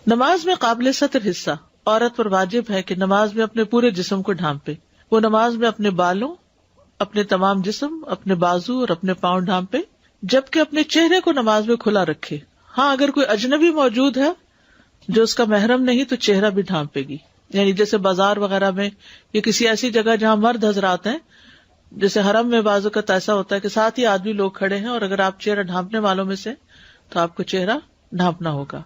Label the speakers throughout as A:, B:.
A: نماز میں قابل ستر حصہ، عورت پر واجب ہے کہ نماز میں اپنے پورے جسم کو ڈھانپے. وہ نماز میں اپنے بالوں، اپنے تمام جسم، اپنے بازو اور اپنے پاؤں ڈھانپے، جبکہ اپنے چہرے کو نماز میں کھلا رکھے. ہاں اگر کوئی اجنبی موجود ہے جو اس کا محرم نہیں تو چہرہ بھی ڈھانپے گی. یعنی جیسے بازار وغیرہ میں یا کسی ایسی جگہ جہاں مرد حضرات ہیں، جیسے حرم میں بعض اوقات ایسا ہوتا ہے کہ ساتھ ہی آدمی لوگ کھڑے ہیں اور اگر آپ چہرہ ڈھانپنے والوں میں سے تو آپ کو چہرہ ڈھانپنا ہوگا.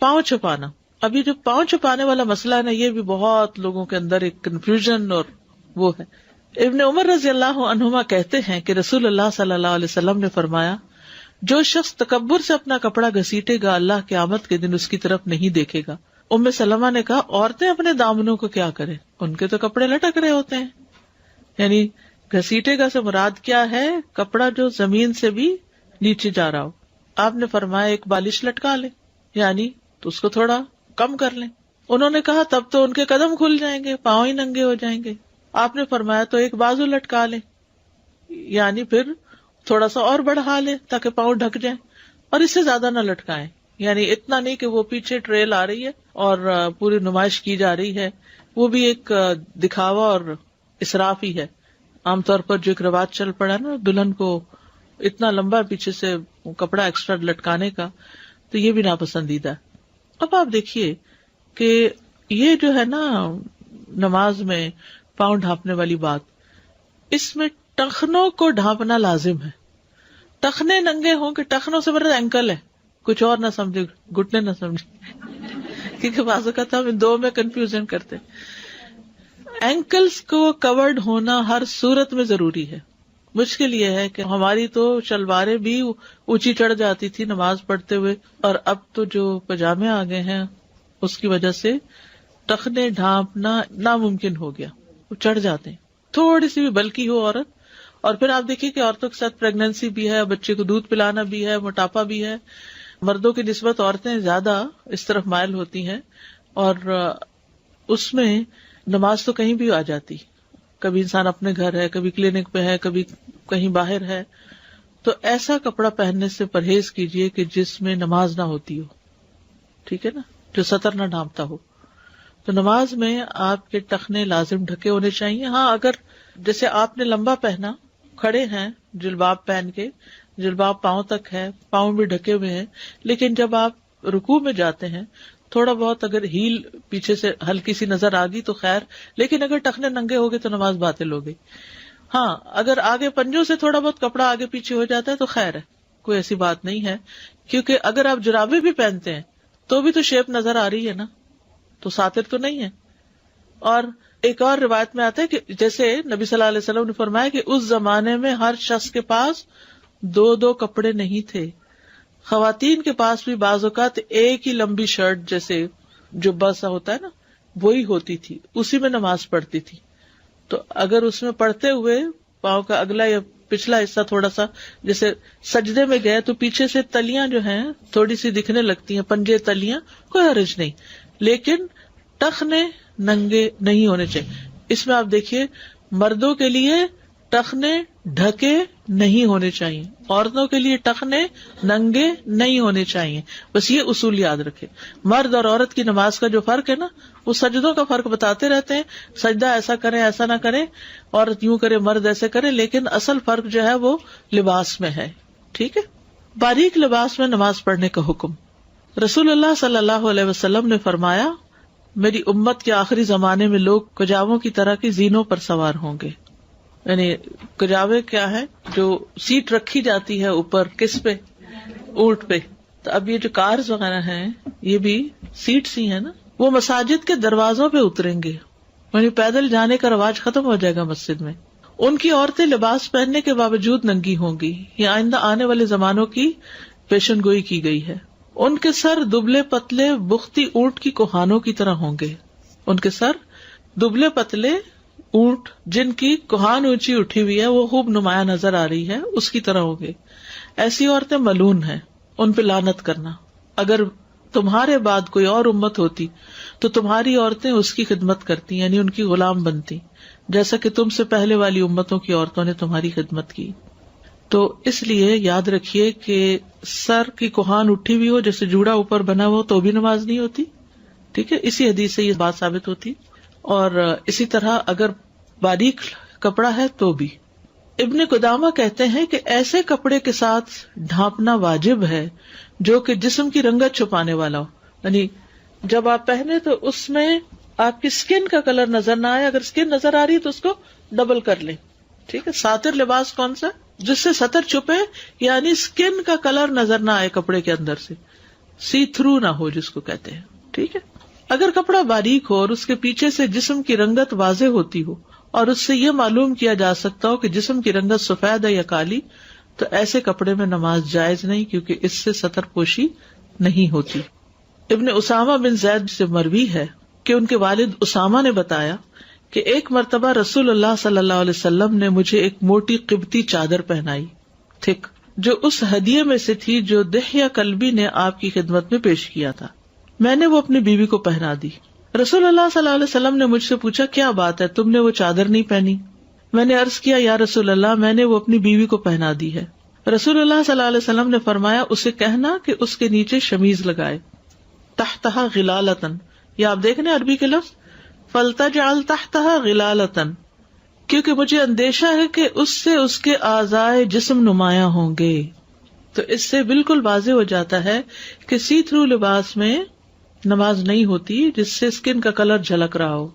A: پاؤں چھپانا، ابھی جو پاؤں چھپانے والا مسئلہ ہے نا، یہ بھی بہت لوگوں کے اندر ایک کنفیوژن اور وہ ہے. ابن عمر رضی اللہ عنہما کہتے ہیں کہ رسول اللہ صلی اللہ علیہ وسلم نے فرمایا، جو شخص تکبر سے اپنا کپڑا گھسیٹے گا اللہ قیامت کے دن اس کی طرف نہیں دیکھے گا. ام سلمہ نے کہا، عورتیں اپنے دامنوں کو کیا کریں، ان کے تو کپڑے لٹک رہے ہوتے ہیں. یعنی گھسیٹے گا سے مراد کیا ہے؟ کپڑا جو زمین سے بھی نیچے جا رہا ہو. آپ نے فرمایا ایک بالش لٹکا لیں، یعنی تو اس کو تھوڑا کم کر لیں. انہوں نے کہا تب تو ان کے قدم کھل جائیں گے، پاؤں ہی ننگے ہو جائیں گے. آپ نے فرمایا تو ایک بازو لٹکا لیں، یعنی پھر تھوڑا سا اور بڑھا لیں تاکہ پاؤں ڈھک جائیں، اور اس سے زیادہ نہ لٹکائیں. یعنی اتنا نہیں کہ وہ پیچھے ٹریل آ رہی ہے اور پوری نمائش کی جا رہی ہے، وہ بھی ایک دکھاوا اور اسراف ہی ہے. عام طور پر جو ایک رواج چل پڑا نا دلہن کو اتنا لمبا پیچھے سے کپڑا ایکسٹرا لٹکانے کا، تو یہ بھی ناپسندیدہ ہے. اب آپ دیکھیے کہ یہ جو ہے نا نماز میں پاؤں ڈھانپنے والی بات، اس میں ٹخنوں کو ڈھانپنا لازم ہے. ٹخنے ننگے ہوں کہ ٹخنوں سے مراد اینکل ہے، کچھ اور نہ سمجھے، گھٹنے نہ سمجھے، کیونکہ بعض اوقات ہم ان دو میں کنفیوژن کرتے. اینکلز کو کورڈ ہونا ہر صورت میں ضروری ہے. مشکل یہ ہے کہ ہماری تو شلواریں بھی اونچی چڑھ جاتی تھی نماز پڑھتے ہوئے، اور اب تو جو پجامے آ گئے ہیں اس کی وجہ سے ٹخنے ڈھانپنا ناممکن ہو گیا. وہ چڑھ جاتے ہیں، تھوڑی سی بھی بلکی ہو عورت. اور پھر آپ دیکھیے کہ عورتوں کے ساتھ پریگنینسی بھی ہے، بچے کو دودھ پلانا بھی ہے، موٹاپا بھی ہے. مردوں کی نسبت عورتیں زیادہ اس طرف مائل ہوتی ہیں، اور اس میں نماز تو کہیں بھی آ جاتی. کبھی انسان اپنے گھر ہے، کبھی کلینک پہ ہے، کبھی کہیں باہر ہے. تو ایسا کپڑا پہننے سے پرہیز کیجیے کہ جس میں نماز نہ ہوتی ہو، ٹھیک ہے نا، جو سطر نہ ڈھانپتا ہو. تو نماز میں آپ کے ٹخنے لازم ڈھکے ہونے چاہیے. ہاں اگر جیسے آپ نے لمبا پہنا، کھڑے ہیں جلباب پہن کے، جلباب پاؤں تک ہے، پاؤں بھی ڈھکے ہوئے ہیں، لیکن جب آپ رکوع میں جاتے ہیں تھوڑا بہت اگر ہیل پیچھے سے ہلکی سی نظر آ گئی تو خیر، لیکن اگر ٹخنے ننگے ہو گئے تو نماز باطل ہو گئی. ہاں اگر آگے پنجوں سے تھوڑا بہت کپڑا آگے پیچھے ہو جاتا ہے تو خیر ہے، کوئی ایسی بات نہیں ہے. کیونکہ اگر آپ جرابے بھی پہنتے ہیں تو بھی تو شیپ نظر آ رہی ہے نا، تو ساتر تو نہیں ہے. اور ایک اور روایت میں آتا ہے کہ جیسے نبی صلی اللہ علیہ وسلم نے فرمایا کہ اس زمانے میں ہر شخص کے پاس 2 کپڑے نہیں تھے. خواتین کے پاس بھی بعض اوقات ایک ہی لمبی شرٹ جیسے جو بسا ہوتا ہے نا وہی ہوتی تھی، اسی میں نماز پڑھتی تھی. تو اگر اس میں پڑھتے ہوئے پاؤں کا اگلا یا پچھلا حصہ تھوڑا سا جیسے سجدے میں گئے تو پیچھے سے تلیاں جو ہیں تھوڑی سی دکھنے لگتی ہیں، پنجے تلیاں، کوئی حرج نہیں، لیکن ٹخنے ننگے نہیں ہونے چاہیے. اس میں آپ دیکھیے مردوں کے لیے ٹخنے ڈھکے نہیں ہونے چاہیے، عورتوں کے لیے ٹخنے ننگے نہیں ہونے چاہیے. بس یہ اصول یاد رکھے. مرد اور عورت کی نماز کا جو فرق ہے نا، وہ سجدوں کا فرق بتاتے رہتے ہیں، سجدہ ایسا کریں ایسا نہ کریں، عورت یوں کرے مرد ایسے کرے، لیکن اصل فرق جو ہے وہ لباس میں ہے. ٹھیک ہے. باریک لباس میں نماز پڑھنے کا حکم. رسول اللہ صلی اللہ علیہ وسلم نے فرمایا، میری امت کے آخری زمانے میں لوگ کجاووں کی طرح کی زینوں پر سوار ہوں گے. یعنی کجاوے کیا ہے؟ جو سیٹ رکھی جاتی ہے اوپر، کس پہ؟ اونٹ پہ. تو اب یہ جو کارز وغیرہ ہیں یہ بھی سیٹس ہی ہیں نا. وہ مساجد کے دروازوں پہ اتریں گے، یعنی پیدل جانے کا رواج ختم ہو جائے گا مسجد میں. ان کی عورتیں لباس پہننے کے باوجود ننگی ہوں گی. یہ آئندہ آنے والے زمانوں کی پیشن گوئی کی گئی ہے. ان کے سر دبلے پتلے بختی اونٹ کی کوہانوں کی طرح ہوں گے. ان کے سر دبلے پتلے اونٹ جن کی کوہان اونچی اٹھی ہوئی ہے، وہ خوب نمایاں نظر آ رہی ہے، اس کی طرح ہوں گے. ایسی عورتیں ملعون ہیں، ان پہ لعنت کرنا. اگر تمہارے بعد کوئی اور امت ہوتی تو تمہاری عورتیں اس کی خدمت کرتی، یعنی ان کی غلام بنتی، جیسا کہ تم سے پہلے والی امتوں کی عورتوں نے تمہاری خدمت کی. تو اس لیے یاد رکھیے کہ سر کی کوہان اٹھی ہوئی ہو، جیسے جوڑا اوپر بنا ہو، تو بھی نماز نہیں ہوتی. ٹھیک ہے، اسی حدیث سے یہ بات ثابت ہوتی. اور اسی طرح اگر باریک کپڑا ہے تو بھی. ابن قدامہ کہتے ہیں کہ ایسے کپڑے کے ساتھ ڈھانپنا واجب ہے جو کہ جسم کی رنگت چھپانے والا ہو. یعنی جب آپ پہنے تو اس میں آپ کی اسکن کا کلر نظر نہ آئے. اگر اسکن نظر آ رہی ہے تو اس کو ڈبل کر لیں. ٹھیک ہے. ساتر لباس کون سا؟ جس سے سطر چھپے، یعنی اسکن کا کلر نظر نہ آئے کپڑے کے اندر سے، سی تھرو نہ ہو جس کو کہتے ہیں. ٹھیک ہے. اگر کپڑا باریک ہو اور اس کے پیچھے سے جسم کی رنگت واضح ہوتی ہو اور اس سے یہ معلوم کیا جا سکتا ہو کہ جسم کی رنگت سفید ہے یا کالی، تو ایسے کپڑے میں نماز جائز نہیں، کیونکہ اس سے سطر پوشی نہیں ہوتی. ابن اسامہ بن زید سے مروی ہے کہ ان کے والد اسامہ نے بتایا کہ ایک مرتبہ رسول اللہ صلی اللہ علیہ وسلم نے مجھے ایک موٹی قبطی چادر پہنائی، تھک، جو اس ہدیے میں سے تھی جو دحیہ کلبی نے آپ کی خدمت میں پیش کیا تھا. میں نے وہ اپنی بیوی کو پہنا دی. رسول اللہ صلی اللہ علیہ وسلم نے مجھ سے پوچھا، کیا بات ہے، تم نے وہ چادر نہیں پہنی؟ میں نے عرض کیا، یا رسول اللہ، میں نے وہ اپنی بیوی کو پہنا دی ہے. رسول اللہ صلی اللہ علیہ وسلم نے فرمایا، اسے کہنا کہ اس کے نیچے شمیز لگائے، تحتہا غلالتن، یا آپ دیکھنے عربی کے لفظ فلتجعل تحتہا غلالتن، کیونکہ مجھے اندیشہ ہے کہ اس سے اس کے اعضائے جسم نمایاں ہوں گے. تو اس سے بالکل واضح ہو جاتا ہے کہ سی تھرو لباس میں نماز نہیں ہوتی جس سے اسکن کا کلر جھلک رہا ہو.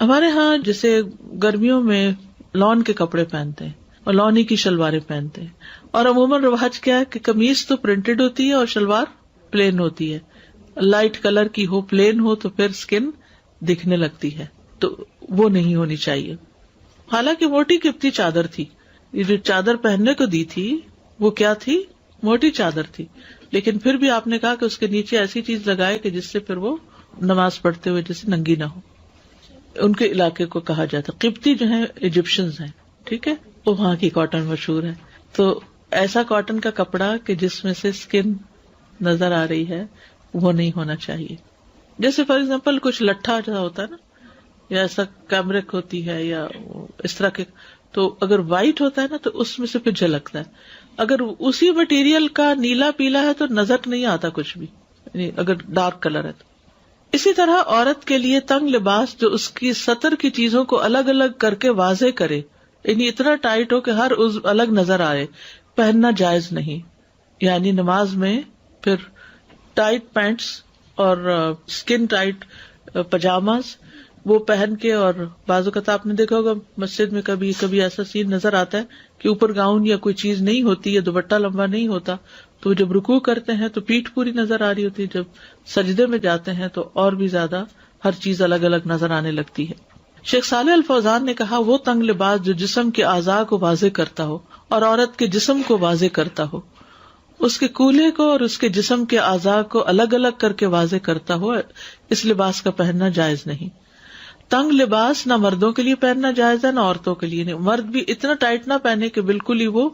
A: ہمارے ہاں جیسے گرمیوں میں لون کے کپڑے پہنتے ہیں اور لونی کی شلواریں پہنتے ہیں، اور عموماً رواج کیا ہے کہ قمیص تو پرنٹڈ ہوتی ہے اور شلوار پلین ہوتی ہے. لائٹ کلر کی ہو، پلین ہو، تو پھر اسکن دکھنے لگتی ہے، تو وہ نہیں ہونی چاہیے. حالانکہ موٹی قبطی چادر تھی، یہ جو چادر پہننے کو دی تھی وہ کیا تھی؟ موٹی چادر تھی. لیکن پھر بھی آپ نے کہا کہ اس کے نیچے ایسی چیز لگائے کہ جس سے پھر وہ نماز پڑھتے ہوئے جیسے ننگی نہ ہو. ان کے علاقے کو کہا جاتا ہے قبطی، جو ہیں ایجپشنز ہیں. ٹھیک ہے. وہ وہاں کی کاٹن مشہور ہے. تو ایسا کاٹن کا کپڑا کہ جس میں سے اسکن نظر آ رہی ہے وہ نہیں ہونا چاہیے. جیسے فار ایگزامپل کچھ لٹھا جیسا ہوتا ہے نا، یا ایسا کیمرک ہوتی ہے یا اس طرح کے، تو اگر وائٹ ہوتا ہے نا تو اس میں سے پھر جھلکتا ہے. اگر اسی مٹیریل کا نیلا پیلا ہے تو نظر نہیں آتا کچھ بھی، یعنی اگر ڈارک کلر ہے تو. اسی طرح عورت کے لیے تنگ لباس جو اس کی سطر کی چیزوں کو الگ الگ کر کے واضح کرے، یعنی اتنا ٹائٹ ہو کہ ہر عضو الگ نظر آئے، پہننا جائز نہیں. یعنی نماز میں پھر ٹائٹ پینٹس اور اسکن ٹائٹ پجاماز وہ پہن کے، اور بعض اوقات آپ نے دیکھا ہوگا مسجد میں کبھی کبھی ایسا سین نظر آتا ہے کہ اوپر گاؤن یا کوئی چیز نہیں ہوتی یا دوپٹہ لمبا نہیں ہوتا، تو جب رکوع کرتے ہیں تو پیٹھ پوری نظر آ رہی ہوتی ہے، جب سجدے میں جاتے ہیں تو اور بھی زیادہ ہر چیز الگ الگ نظر آنے لگتی ہے. شیخ صالح الفوزان نے کہا، وہ تنگ لباس جو جسم کے اعضاء کو واضح کرتا ہو اور عورت کے جسم کو واضح کرتا ہو، اس کے کولے کو اور اس کے جسم کے اعضاء کو الگ الگ کر کے واضح کرتا ہو، اس لباس کا پہننا جائز نہیں. تنگ لباس نہ مردوں کے لیے پہننا جائز ہے نہ عورتوں کے لیے. مرد بھی اتنا ٹائٹ نہ پہنے کہ بالکل ہی وہ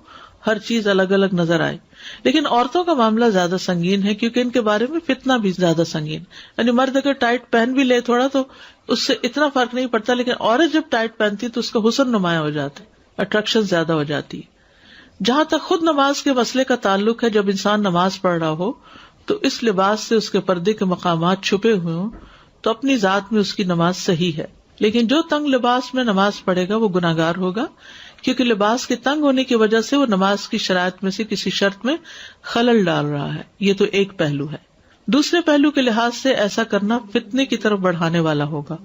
A: ہر چیز الگ الگ نظر آئے. لیکن عورتوں کا معاملہ زیادہ سنگین ہے، کیونکہ ان کے بارے میں فتنہ بھی زیادہ سنگین. یعنی مرد اگر ٹائٹ پہن بھی لے تھوڑا تو اس سے اتنا فرق نہیں پڑتا، لیکن عورت جب ٹائٹ پہنتی تو اس کا حسن نمایاں ہو جاتا ہے، اٹریکشن زیادہ ہو جاتی ہے. جہاں تک خود نماز کے مسئلے کا تعلق ہے، جب انسان نماز پڑھ رہا ہو تو اس لباس سے اس کے پردے کے مقامات چھپے ہوئے ہوں تو اپنی ذات میں اس کی نماز صحیح ہے. لیکن جو تنگ لباس میں نماز پڑھے گا وہ گناہگار ہوگا، کیونکہ لباس کے تنگ ہونے کی وجہ سے وہ نماز کی شرائط میں سے کسی شرط میں خلل ڈال رہا ہے. یہ تو ایک پہلو ہے. دوسرے پہلو کے لحاظ سے ایسا کرنا فتنے کی طرف بڑھانے والا ہوگا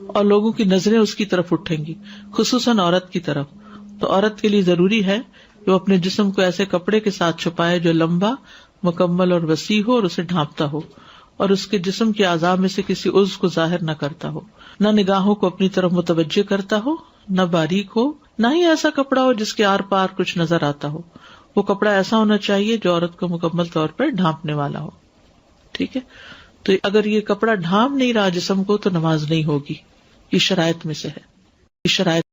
A: اور لوگوں کی نظریں اس کی طرف اٹھیں گی، خصوصاً عورت کی طرف. تو عورت کے لیے ضروری ہے کہ وہ اپنے جسم کو ایسے کپڑے کے ساتھ چھپائے جو لمبا، مکمل اور وسیع ہو اور اسے ڈھانپتا ہو، اور اس کے جسم کے اعضاء میں سے کسی عضو کو ظاہر نہ کرتا ہو، نہ نگاہوں کو اپنی طرف متوجہ کرتا ہو، نہ باریک ہو، نہ ہی ایسا کپڑا ہو جس کے آر پار کچھ نظر آتا ہو. وہ کپڑا ایسا ہونا چاہیے جو عورت کو مکمل طور پر ڈھانپنے والا ہو. ٹھیک ہے. تو اگر یہ کپڑا ڈھانپ نہیں رہا جسم کو تو نماز نہیں ہوگی. یہ شرائط میں سے ہے. یہ شرائط